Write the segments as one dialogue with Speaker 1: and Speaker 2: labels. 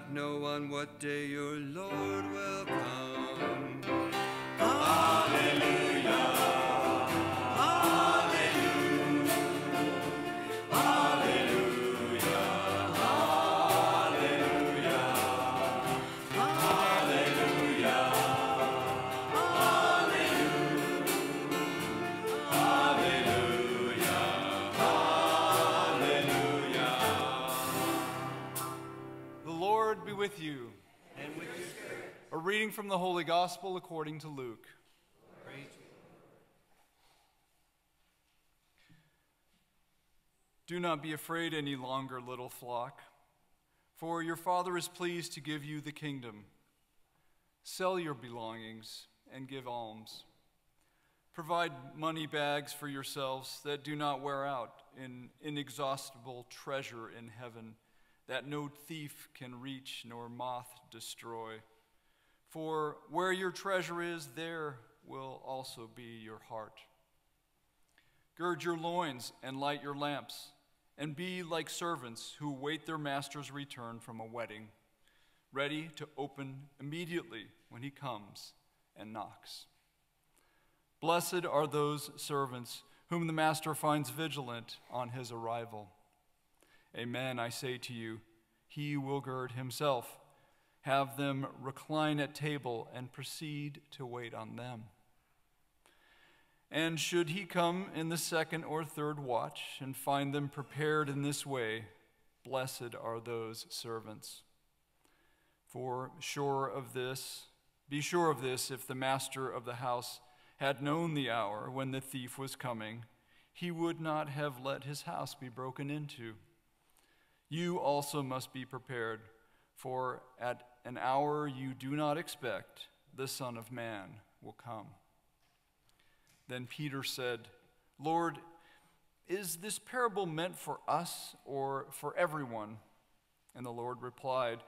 Speaker 1: not know on what day your Lord will come.
Speaker 2: Hallelujah.
Speaker 3: With you. And with your spirit. A reading from the Holy Gospel according to Luke. Praise you. Do not be afraid any longer, little flock, for your Father is pleased to give you the kingdom. Sell your belongings and give alms. Provide money bags for yourselves that do not wear out, an inexhaustible treasure in heaven, that no thief can reach nor moth destroy. For where your treasure is, there will also be your heart. Gird your loins and light your lamps, and be like servants who wait their master's return from a wedding, ready to open immediately when he comes and knocks. Blessed are those servants whom the master finds vigilant on his arrival. Amen, I say to you, he will gird himself, have them recline at table, and proceed to wait on them. And should he come in the second or third watch and find them prepared in this way, blessed are those servants. For be sure of this, if the master of the house had known the hour when the thief was coming, he would not have let his house be broken into. You also must be prepared, for at an hour you do not expect, the Son of Man will come. Then Peter said, Lord, is this parable meant for us or for everyone? And the Lord replied,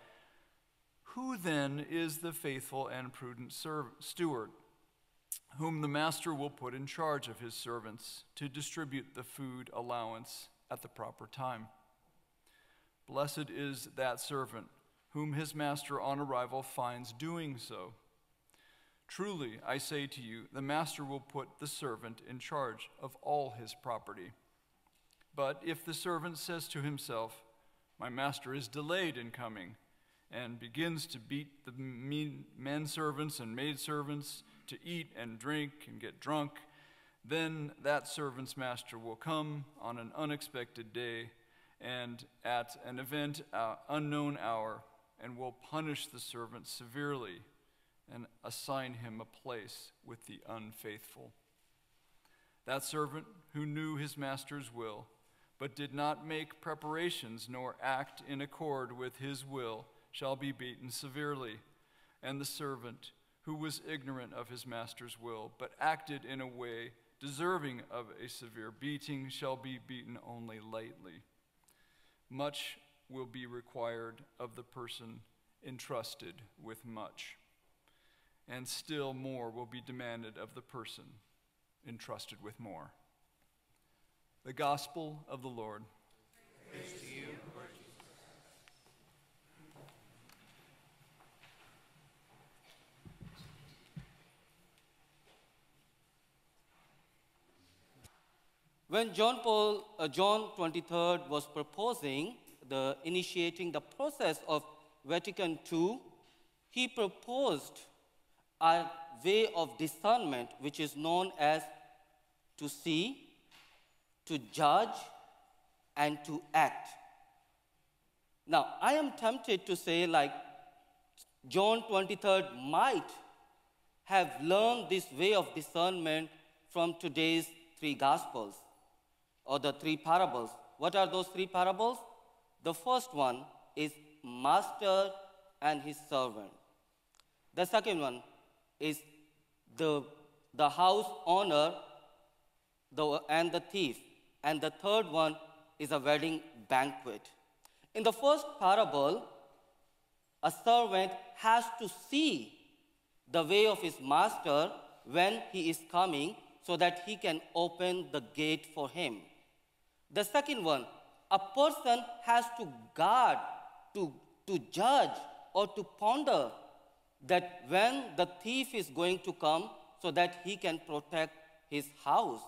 Speaker 3: Who then is the faithful and prudent steward, whom the master will put in charge of his servants to distribute the food allowance at the proper time? Blessed is that servant whom his master on arrival finds doing so. Truly, I say to you, the master will put the servant in charge of all his property. But if the servant says to himself, My master is delayed in coming, and begins to beat the men servants and maid servants, to eat and drink and get drunk, then that servant's master will come on an unexpected day and at an unknown hour, and will punish the servant severely and assign him a place with the unfaithful. That servant who knew his master's will, but did not make preparations nor act in accord with his will, shall be beaten severely. And the servant who was ignorant of his master's will, but acted in a way deserving of a severe beating, shall be beaten only lightly. Much will be required of the person entrusted with much, and still more will be demanded of the person entrusted with more. The Gospel of the Lord.
Speaker 2: Praise to you, Lord Jesus.
Speaker 4: When John 23rd was proposing initiating the process of Vatican II, he proposed a way of discernment which is known as to see, to judge, and to act. Now, I am tempted to say, like, John 23rd might have learned this way of discernment from today's three Gospels, or the three parables. What are those three parables? The first one is master and his servant. The second one is the house owner and the thief. And the third one is a wedding banquet. In the first parable, a servant has to see the way of his master when he is coming so that he can open the gate for him. The second one, a person has to guard, to judge or to ponder that when the thief is going to come so that he can protect his house.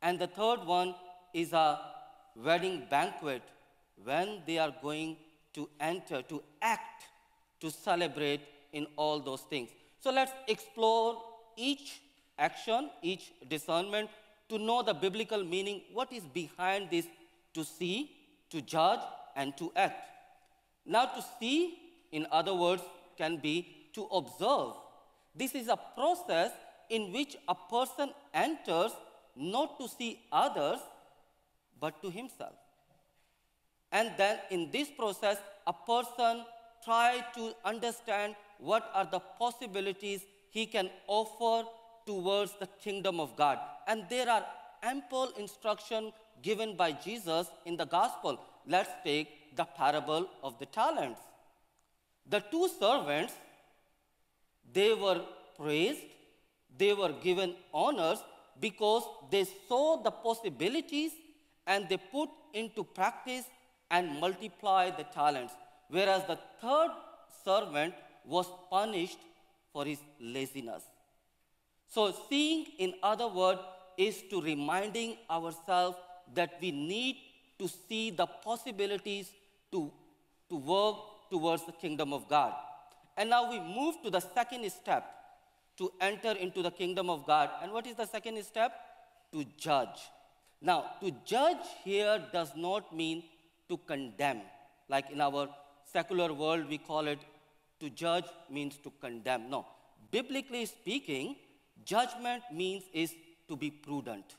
Speaker 4: And the third one is a wedding banquet when they are going to enter, to act, to celebrate in all those things. So let's explore each action, each discernment, to know the biblical meaning, what is behind this to see, to judge, and to act. Now, to see, in other words, can be to observe. This is a process in which a person enters not to see others, but to himself. And then in this process, a person tries to understand what are the possibilities he can offer towards the kingdom of God. And there are ample instruction given by Jesus in the gospel. Let's take the parable of the talents. The two servants, they were praised, they were given honors because they saw the possibilities and they put into practice and multiply the talents. Whereas the third servant was punished for his laziness. So seeing, in other words, is to reminding ourselves that we need to see the possibilities to work towards the kingdom of God. And now we move to the second step, to enter into the kingdom of God. And what is the second step? To judge. Now, to judge here does not mean to condemn. Like in our secular world, we call it to judge means to condemn. No. Biblically speaking, judgment means is to be prudent.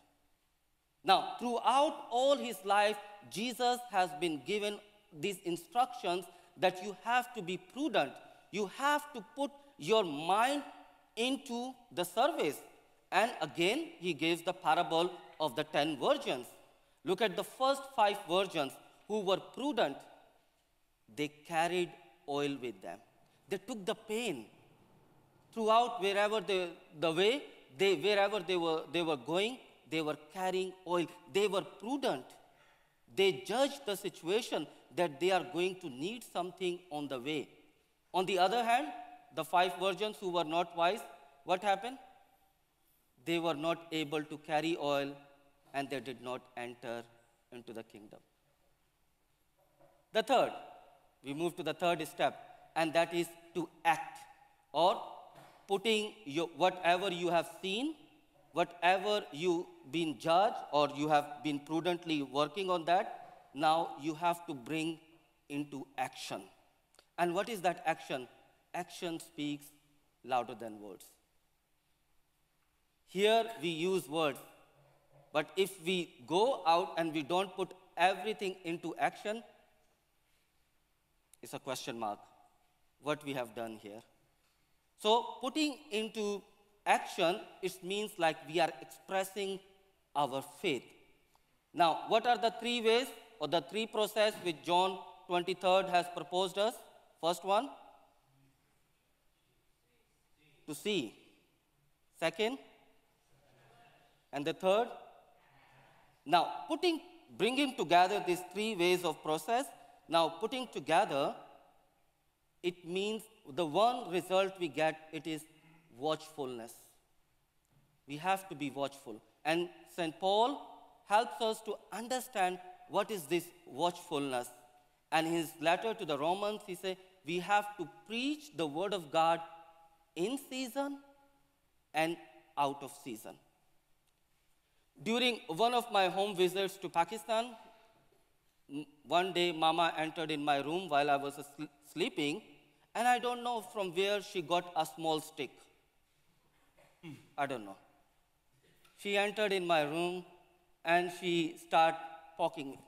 Speaker 4: Now, throughout all his life, Jesus has been given these instructions that you have to be prudent. You have to put your mind into the service. And again, he gives the parable of the 10 virgins. Look at the first 5 virgins who were prudent. They carried oil with them. They took the pain. Throughout wherever wherever they were going, they were carrying oil. They were prudent. They judged the situation that they are going to need something on the way. On the other hand, the 5 virgins who were not wise, what happened? They were not able to carry oil and they did not enter into the kingdom. The third, we move to the third step, and that is to act, or putting whatever you have seen, whatever you've been judged, or you have been prudently working on that, now you have to bring into action. And what is that action? Action speaks louder than words. Here we use words, but if we go out and we don't put everything into action, it's a question mark, what we have done here. So putting into action, it means like we are expressing our faith. Now, what are the 3 ways or the 3 process which John 23rd has proposed us? First one, to see. Second, and the third. Now, bringing together these 3 ways of process, now putting together, it means the one result we get, it is watchfulness. We have to be watchful. And St. Paul helps us to understand what is this watchfulness. And in his letter to the Romans, he says, we have to preach the word of God in season and out of season. During one of my home visits to Pakistan, one day Mama entered in my room while I was sleeping, and I don't know from where she got a small stick. I don't know. She entered in my room and she started poking me.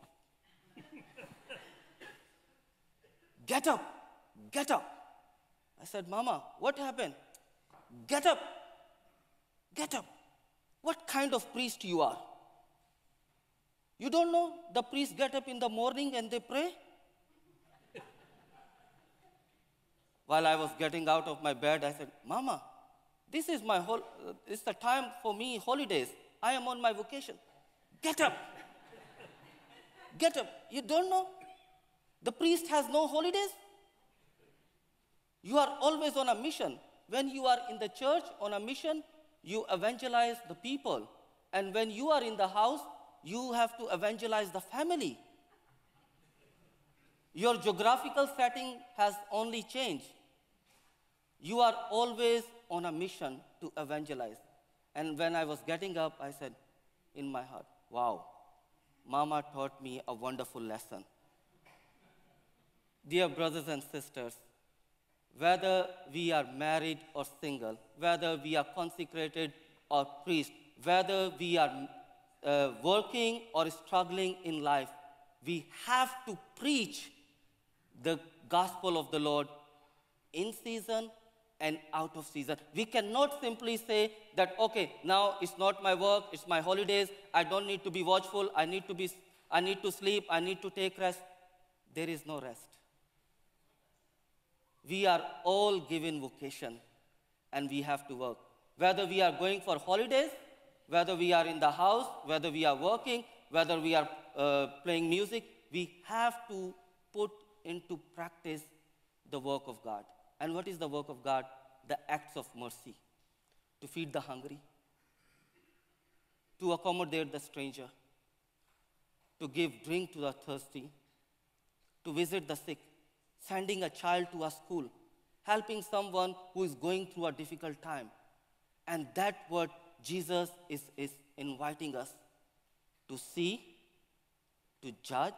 Speaker 4: Get up, get up. I said, Mama, what happened? Get up, get up. What kind of priest you are? You don't know the priests get up in the morning and they pray? While I was getting out of my bed, I said, Mama, this is it's the time for me, holidays. I am on my vacation. Get up. Get up. You don't know? The priest has no holidays? You are always on a mission. When you are in the church on a mission, you evangelize the people. And when you are in the house, you have to evangelize the family. Your geographical setting has only changed. You are always on a mission to evangelize. And when I was getting up, I said in my heart, wow, Mama taught me a wonderful lesson. Dear brothers and sisters, whether we are married or single, whether we are consecrated or priest, whether we are working or struggling in life, we have to preach the gospel of the Lord in season and out of season. We cannot simply say that, okay, now it's not my work, it's my holidays, I don't need to be watchful, I need to sleep, I need to take rest. There is no rest. We are all given vocation and we have to work. Whether we are going for holidays, whether we are in the house, whether we are working, whether we are playing music, we have to put into practice the work of God. And what is the work of God? The acts of mercy. To feed the hungry, to accommodate the stranger, to give drink to the thirsty, to visit the sick, sending a child to a school, helping someone who is going through a difficult time. And that's what Jesus is inviting us to see, to judge,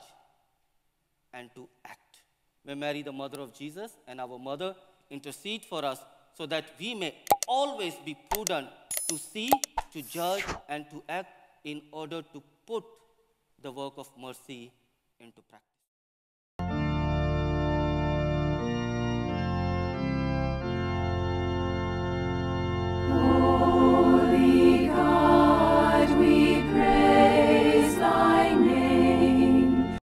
Speaker 4: and to act. May Mary, the mother of Jesus, and our mother intercede for us so that we may always be prudent to see, to judge, and to act in order to put the work of mercy into practice.